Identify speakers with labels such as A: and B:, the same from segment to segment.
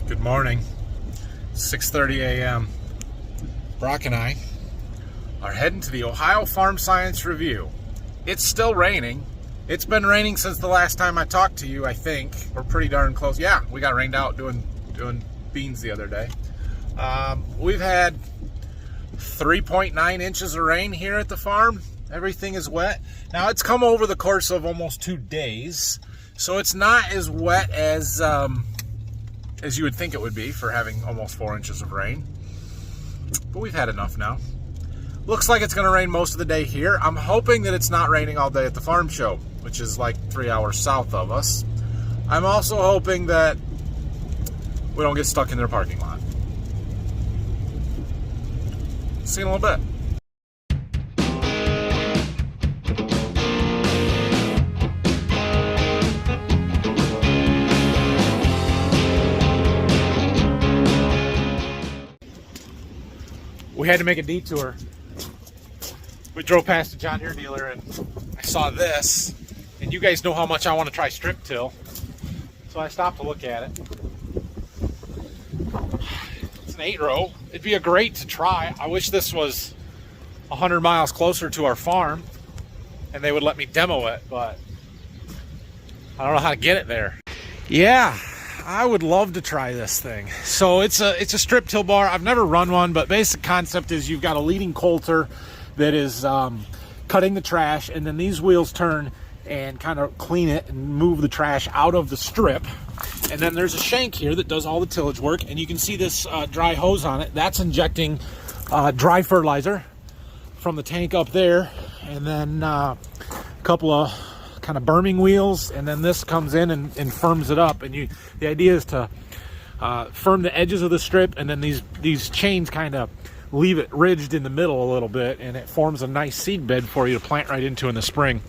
A: Good morning. 6:30 a.m. Brock and I are heading to the Ohio Farm Science Review. It's still raining. It's been raining since the last time I talked to you, I think. We're pretty darn close. Yeah, we got rained out doing beans the other day. We've had 3.9 inches of rain here at the farm. Everything is wet. Now, it's come over the course of almost 2 days, so it's not as wet as you would think it would be for having almost 4 inches of rain. But we've had enough now. Looks like it's going to rain most of the day here. I'm hoping that it's not raining all day at the farm show, which is like 3 hours south of us. I'm also hoping that we don't get stuck in their parking lot. See you in a little bit. We had to make a detour. We drove past a John Deere dealer and I saw this, and you guys know how much I want to try strip till, so I stopped to look at it. It's an 8-row. It'd be a great to try. I wish this was 100 miles closer to our farm and they would let me demo it, but I don't know how to get it there. Yeah, I would love to try this thing. So it's a strip till bar. I've never run one, but basic concept is you've got a leading coulter that is cutting the trash, and then these wheels turn and kind of clean it and move the trash out of the strip. And then there's a shank here that does all the tillage work, and you can see this dry hose on it. That's injecting dry fertilizer from the tank up there, and then a couple of kind of berming wheels, and then this comes in and firms it up. And the idea is to firm the edges of the strip, and then these chains kind of leave it ridged in the middle a little bit, and it forms a nice seed bed for you to plant right into in the spring.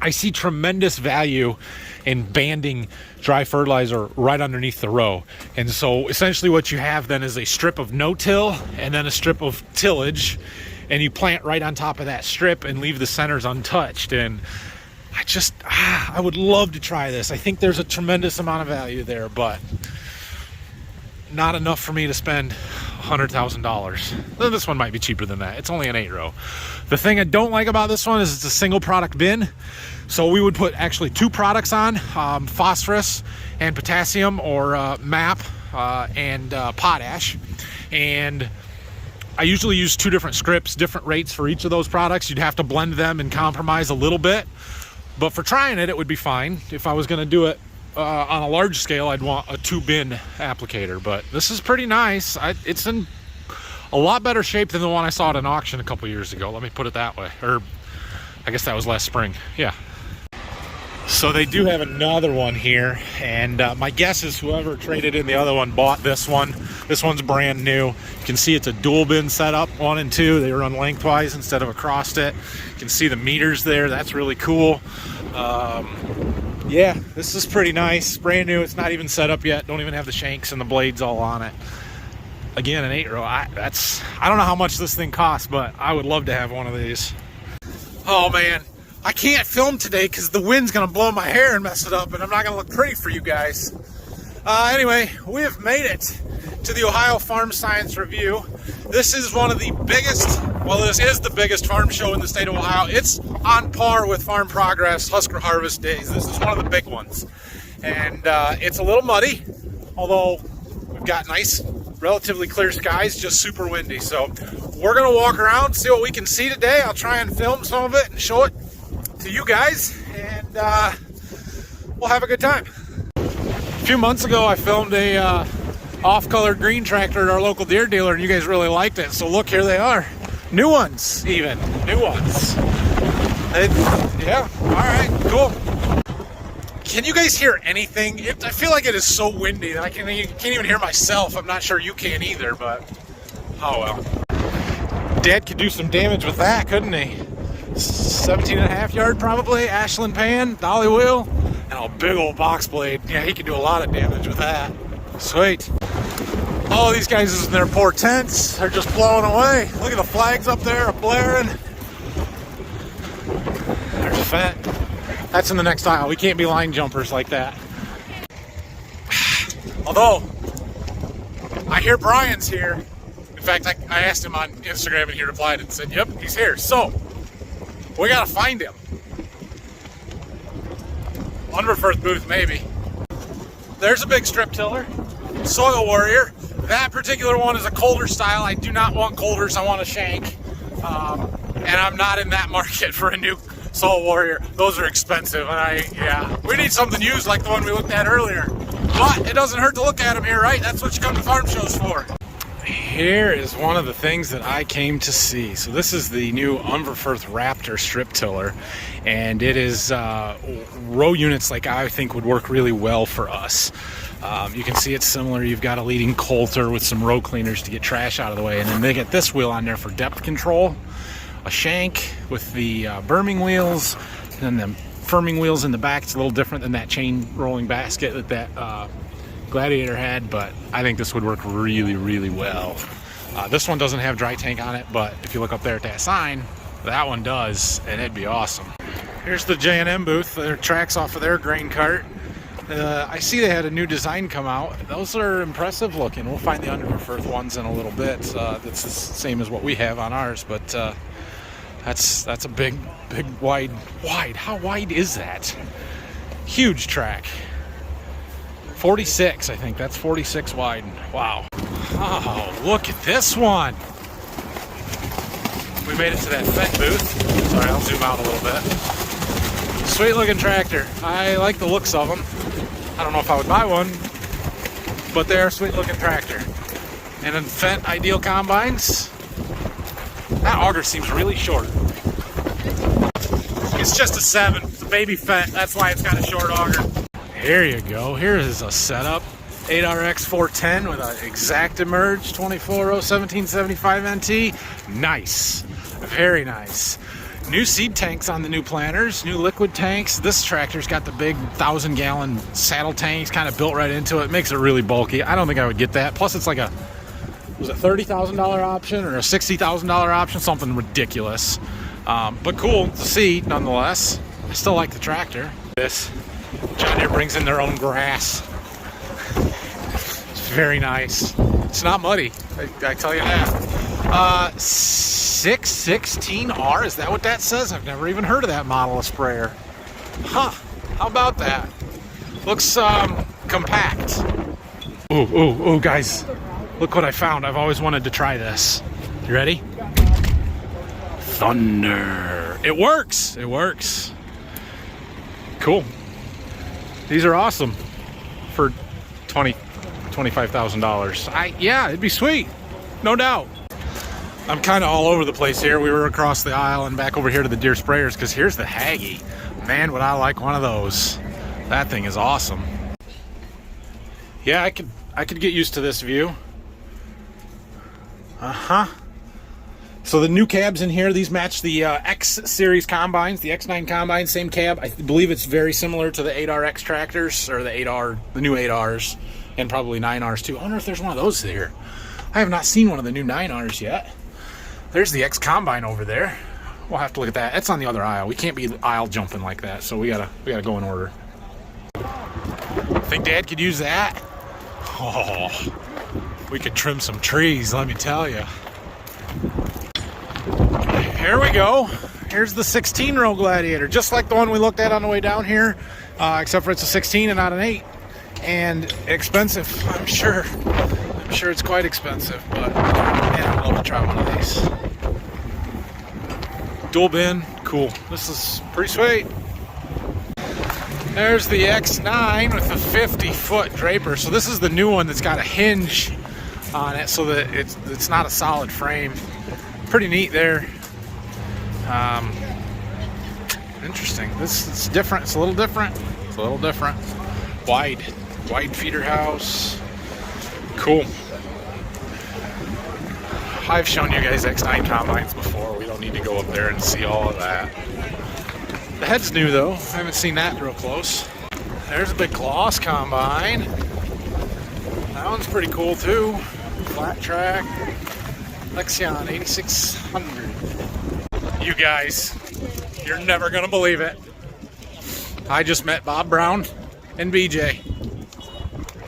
A: I see tremendous value in banding dry fertilizer right underneath the row. And so essentially what you have then is a strip of no-till and then a strip of tillage, and you plant right on top of that strip and leave the centers untouched. And I would love to try this. I think there's a tremendous amount of value there, but not enough for me to spend $100,000. This one might be cheaper than that. It's only an 8-row. The thing I don't like about this one is it's a single product bin. So we would put actually 2 products on, phosphorus and potassium, or MAP and potash. And I usually use 2 different scripts, different rates for each of those products. You'd have to blend them and compromise a little bit. But for trying it, it would be fine. If I was going to do it on a large scale, I'd want a 2-bin applicator. But this is pretty nice. It's in a lot better shape than the one I saw at an auction a couple years ago. Let me put it that way. Or I guess that was last spring. Yeah. So they do have another one here, and my guess is whoever traded in the other one bought this one. This one's brand new. You can see it's a dual bin setup, 1 and 2. They run lengthwise instead of across it. You can see the meters there. That's really cool. Yeah, this is pretty nice. Brand new. It's not even set up yet. Don't even have the shanks and the blades all on it. Again, an 8-row. I don't know how much this thing costs, but I would love to have one of these. Oh man, I can't film today because the wind's gonna blow my hair and mess it up, and I'm not gonna look pretty for you guys. Anyway, we have made it to the Ohio Farm Science Review. This is one of the biggest, well, this is the biggest farm show in the state of Ohio. It's on par with Farm Progress, Husker Harvest Days. This is one of the big ones. And it's a little muddy, although we've got nice, relatively clear skies, just super windy. So we're gonna walk around, see what we can see today. I'll try and film some of it and show it to you guys, and we'll have a good time. A few months ago, I filmed a off-colored green tractor at our local Deere dealer, and you guys really liked it. So look, here they are. New ones, even. New ones. Yeah, all right, cool. Can you guys hear anything? I feel like it is so windy that I can't even hear myself. I'm not sure you can either, but oh well. Dad could do some damage with that, couldn't he? 17.5 yard probably, Ashland pan, dolly wheel, and a big old box blade. Yeah, he could do a lot of damage with that. Sweet. Oh, these guys in their poor tents, they're just blowing away. Look at the flags up there, blaring. There's a fat. That's in the next aisle. We can't be line jumpers like that. Although, I hear Brian's here. In fact, I asked him on Instagram and he replied and said, yep, he's here. So, we gotta find him. Unreferred booth, maybe. There's a big strip tiller. Soil Warrior. That particular one is a colder style. I do not want colders, I want a shank. And I'm not in that market for a new Soil Warrior. Those are expensive, and we need something used like the one we looked at earlier. But it doesn't hurt to look at them here, right? That's what you come to farm shows for. Here is one of the things that I came to see. So this is the new Umberfirth Raptor strip tiller, and it is row units like I think would work really well for us. You can see it's similar. You've got a leading coulter with some row cleaners to get trash out of the way, and then they get this wheel on there for depth control, a shank with the berming wheels, and then the firming wheels in the back. It's a little different than that chain rolling basket that Gladiator had, but I think this would work really, really well. This one doesn't have dry tank on it, but if you look up there at that sign, that one does, and it'd be awesome. Here's the J&M booth. Their tracks off of their grain cart. I see they had a new design come out. Those are impressive looking. We'll find the Umberfirth ones in a little bit. That's the same as what we have on ours, but that's a big, wide. How wide is that? Huge track. 46, I think. That's 46 wide. Wow. Oh, look at this one. We made it to that Fendt booth. Sorry, I'll zoom out a little bit. Sweet looking tractor. I like the looks of them. I don't know if I would buy one, but they're a sweet looking tractor. And in Fendt Ideal Combines, that auger seems really short. It's just a 7. It's a baby Fendt. That's why it's got a short auger. Here you go. Here is a setup. 8RX 410 with an exact emerge 24 row 1775 NT. Nice. Very nice. New seed tanks on the new planters, new liquid tanks. This tractor's got the big 1,000-gallon saddle tanks kind of built right into it. Makes it really bulky. I don't think I would get that. Plus, it's like was a $30,000 option or a $60,000 option, something ridiculous. But cool to see nonetheless. I still like the tractor. This John Deere brings in their own grass. It's very nice. It's not muddy, I tell you that. 616R, is that what that says? I've never even heard of that model of sprayer. Huh, how about that? Looks compact. Ooh, guys, look what I found. I've always wanted to try this. You ready? Thunder. It works. Cool. These are awesome for $25,000. Yeah, it'd be sweet, no doubt. I'm kind of all over the place here. We were across the aisle and back over here to the Deere sprayers because here's the Haggy. Man, would I like one of those. That thing is awesome. Yeah, I could get used to this view. So the new cabs in here, these match the X series combines, the X9 combines, same cab. I believe it's very similar to the 8RX tractors, or the new 8Rs, and probably 9Rs too. I wonder if there's one of those here. I have not seen one of the new 9Rs yet. There's the X combine over there. We'll have to look at that. It's on the other aisle. We can't be aisle jumping like that, so we gotta go in order. Think Dad could use that? Oh, we could trim some trees, let me tell you. Here we go. Here's the 16-row Gladiator, just like the one we looked at on the way down here, except for it's a 16 and not an 8. And expensive, I'm sure. I'm sure it's quite expensive, but man, I'd love to try one of these. Dual bin, cool. This is pretty sweet. There's the X9 with the 50-foot draper. So this is the new one that's got a hinge on it so that it's not a solid frame. Pretty neat there. Interesting. It's different. It's a little different. Wide feeder house. Cool. I've shown you guys X9 combines before. We don't need to go up there and see all of that. The head's new though. I haven't seen that real close. There's a big Gloss combine. That one's pretty cool too. Flat track. Lexion 8600. You guys, you're never gonna believe it. I just met Bob Brown and BJ.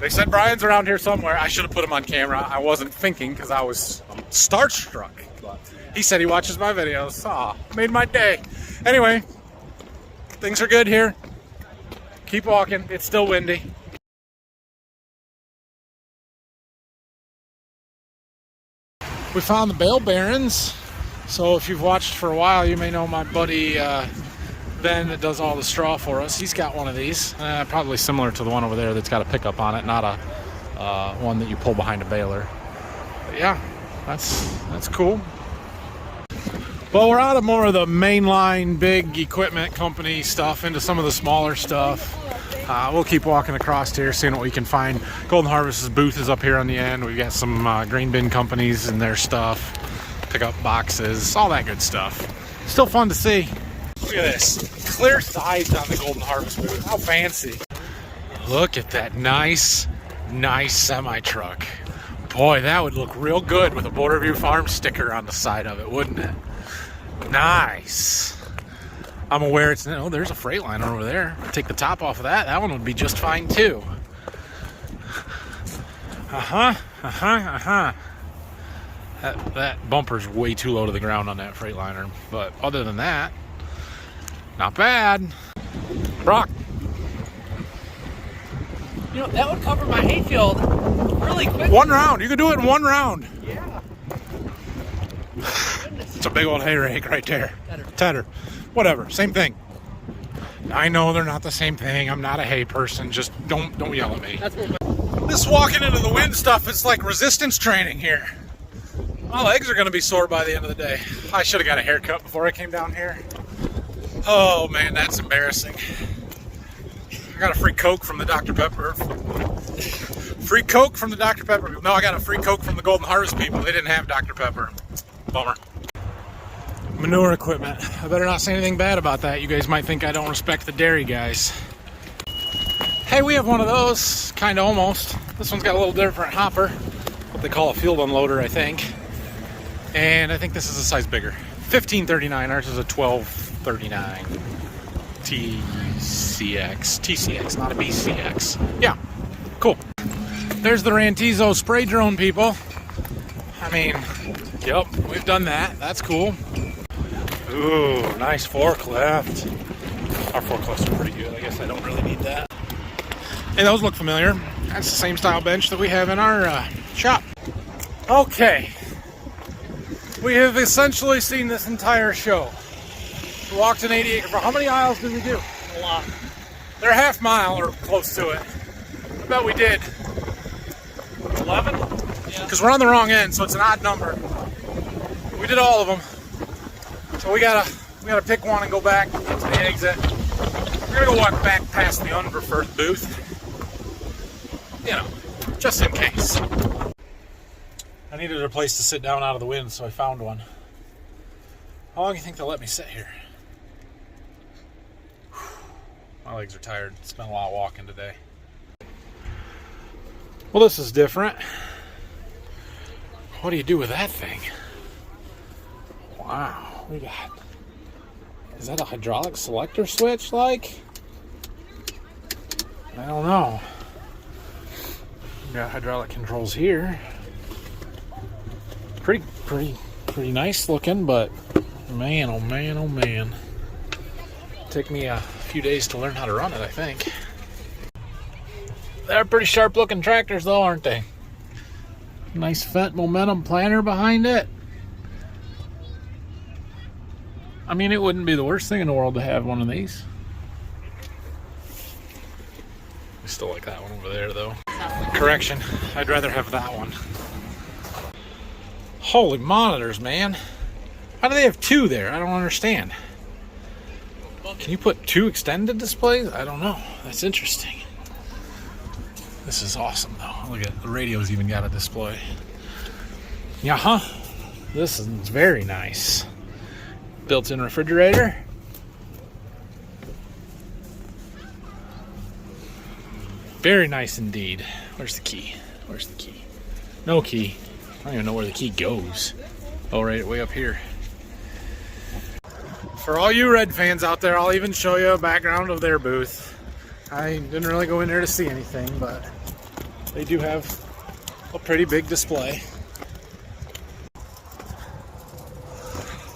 A: They said Brian's around here somewhere. I should have put him on camera. I wasn't thinking because I was starstruck. But he said he watches my videos. Aw, made my day. Anyway, things are good here. Keep walking. It's still windy. We found the bale bearings. So if you've watched for a while, you may know my buddy Ben that does all the straw for us. He's got one of these, probably similar to the one over there that's got a pickup on it, not a one that you pull behind a baler. But yeah, that's cool. But we're out of more of the mainline big equipment company stuff into some of the smaller stuff. We'll keep walking across here, seeing what we can find. Golden Harvest's booth is up here on the end. We've got some grain bin companies and their stuff, pickup boxes, all that good stuff. Still fun to see. Look at this, clear sides on the Golden Harvest booth. How fancy. Look at that nice semi-truck. Boy, that would look real good with a Border View Farm sticker on the side of it, wouldn't it? Nice. I'm aware it's, oh, there's a Freightliner over there. Take the top off of that. That one would be just fine too. That bumper's way too low to the ground on that Freightliner. But other than that, not bad. Brock.
B: You know, that would cover my hayfield really quick.
A: One round. You could do it in one round.
B: Yeah.
A: It's a big old hay rake right there. Tedder. Whatever. Same thing. I know they're not the same thing. I'm not a hay person. Just don't yell at me.
B: That's what
A: This walking into the wind stuff is like resistance training here. My legs are going to be sore by the end of the day. I should have got a haircut before I came down here. Oh man, that's embarrassing. I got a free Coke from the Dr. Pepper. Free Coke from the Dr. Pepper. No, I got a free Coke from the Golden Harvest people. They didn't have Dr. Pepper. Bummer. Manure equipment. I better not say anything bad about that. You guys might think I don't respect the dairy guys. Hey, we have one of those. Kind of almost. This one's got a little different hopper. What they call a field unloader, I think. And I think this is a size bigger. 1539. Ours is a 1239. TCX, not a BCX. Yeah, cool. There's the Rantizo spray drone, people. I mean, yep, we've done that. That's cool. Ooh, nice forklift. Our forklifts are pretty good. I guess I don't really need that. Hey, those look familiar. That's the same style bench that we have in our shop. Okay. We have essentially seen this entire show. We walked an 80 acre farm. How many aisles did we do?
B: a lot.
A: They're a half mile or close to it. I bet we did 11? Yeah. Because we're on the wrong end, so it's an odd number. We did all of them. So we gotta pick one and go back to the exit. We're gonna go walk back past the Unpreferred booth. You know, just in case. I needed a place to sit down out of the wind, so I found one. How long do you think they'll let me sit here? My legs are tired. It's been a lot of walking today. Well, this is different. What do you do with that thing? Wow, we got... Is that a hydraulic selector switch, like? I don't know. We got hydraulic controls here. Pretty nice looking, but man, oh man, oh man. Took me a few days to learn how to run it, I think. They're pretty sharp looking tractors though, aren't they? Nice Fendt Momentum planter behind it. I mean, it wouldn't be the worst thing in the world to have one of these. I still like that one over there though. Correction, I'd rather have that one. Holy monitors, man. How do they have two there? I don't understand. Can you put two extended displays? I don't know. That's interesting. This is awesome though. Look at the radio's even got a display. Yeah, this is very nice. Built-in refrigerator. Very nice indeed. Where's the key? Where's the key? No key. I don't even know where the key goes. Oh, right, way up here. For all you Red fans out there, I'll even show you a background of their booth. I didn't really go in there to see anything, but they do have a pretty big display.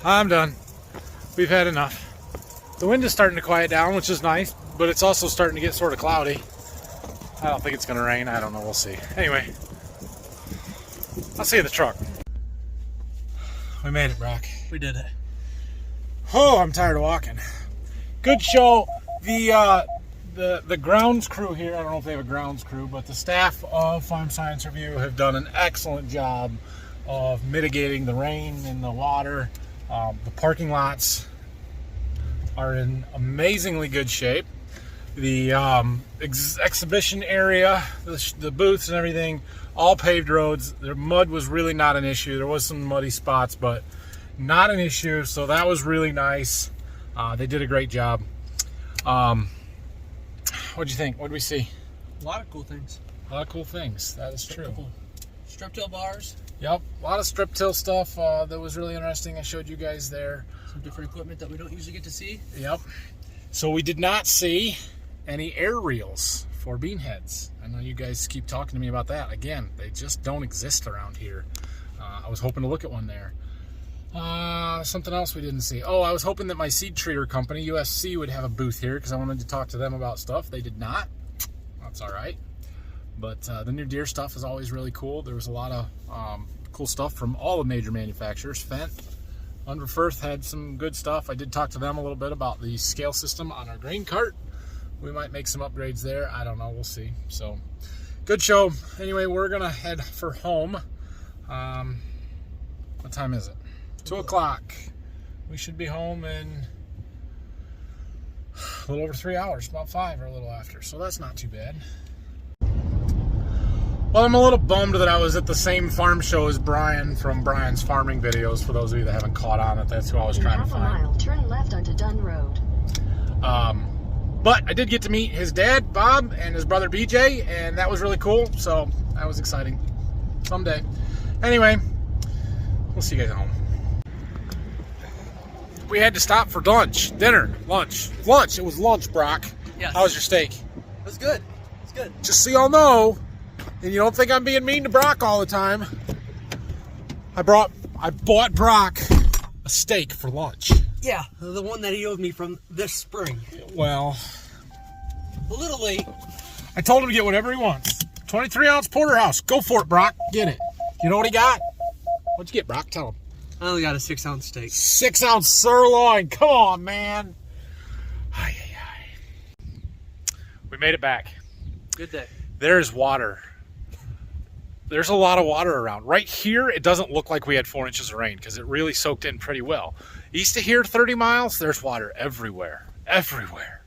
A: I'm done. We've had enough. The wind is starting to quiet down, which is nice, but it's also starting to get sort of cloudy. I don't think it's going to rain. I don't know. We'll see. Anyway, I'll see you in the truck. We made it, Brock.
B: We did it.
A: Oh, I'm tired of walking. Good show. The grounds crew here, I don't know if they have a grounds crew, but the staff of Farm Science Review have done an excellent job of mitigating the rain and the water. The parking lots are in amazingly good shape. The exhibition area, the booths and everything, all paved roads. The mud was really not an issue. There was some muddy spots, but not an issue, so that was really nice. They did a great job. What'd you think? What'd we see?
B: A lot of cool things.
A: A lot of cool things. That is true.
B: Strip till bars.
A: Yep, a lot of strip till stuff that was really interesting. I showed you guys there.
B: Some different equipment that we don't usually get to see.
A: Yep. So we did not see any air reels for bean heads. I know you guys keep talking to me about that. Again, they just don't exist around here. I was hoping to look at one there. Something else we didn't see. Oh, I was hoping that my seed treater company, USC, would have a booth here because I wanted to talk to them about stuff. They did not. That's all right. But the new deer stuff is always really cool. There was a lot of cool stuff from all the major manufacturers. Fendt, Underfirth had some good stuff. I did talk to them a little bit about the scale system on our grain cart. We might make some upgrades there. I don't know. We'll see. So, good show. Anyway, we're going to head for home. What time is it? 2 o'clock. We should be home in a little over 3 hours, about 5 or a little after. So that's not too bad. Well, I'm a little bummed that I was at the same farm show as Brian from Brian's farming videos. For those of you that haven't caught on it, that's who I was trying to find.
C: Half a mile, turn left onto Dunn Road.
A: But I did get to meet his dad, Bob, and his brother, BJ, and that was really cool. So that was exciting. Someday. Anyway, we'll see you guys at home. We had to stop for lunch, dinner, lunch. It was lunch, Brock.
B: Yes.
A: How was your steak?
B: It was good. It's good.
A: Just so y'all know, and you don't think I'm being mean to Brock all the time, I bought Brock a steak for lunch.
B: Yeah, the one that he owed me from this spring.
A: Well,
B: A little late.
A: I told him to get whatever he wants. 23-ounce porterhouse. Go for it, Brock. Get it. You know what he got? What'd you get, Brock? Tell him.
B: I only got a 6-ounce steak.
A: 6-ounce sirloin. Come on, man. We made it back.
B: Good day.
A: There's water. There's a lot of water around. Right here, it doesn't look like we had 4 inches of rain because it really soaked in pretty well. East of here, 30 miles, there's water everywhere. Everywhere.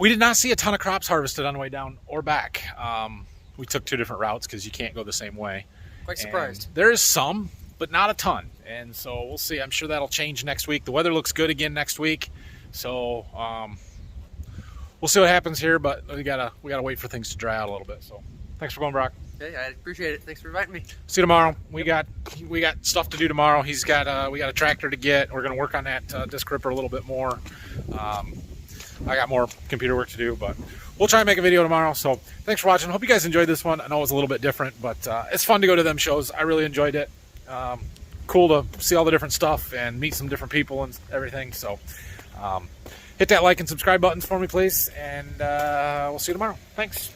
A: We did not see a ton of crops harvested on the way down or back. We took 2 different routes because you can't go the same way.
B: Quite surprised.
A: And there is some, but not a ton. And so we'll see. I'm sure that'll change next week. The weather looks good again next week. So we'll see what happens here, but we gotta wait for things to dry out a little bit. So thanks for going, Brock.
B: Hey, I appreciate it. Thanks for inviting me.
A: See you tomorrow. We got stuff to do tomorrow. We got a tractor to get. We're gonna work on that disc ripper a little bit more. I got more computer work to do, but we'll try and make a video tomorrow. So thanks for watching. Hope you guys enjoyed this one. I know it was a little bit different, but it's fun to go to them shows. I really enjoyed it. Cool to see all the different stuff and meet some different people and everything. So hit that like and subscribe buttons for me, please, and we'll see you tomorrow. Thanks.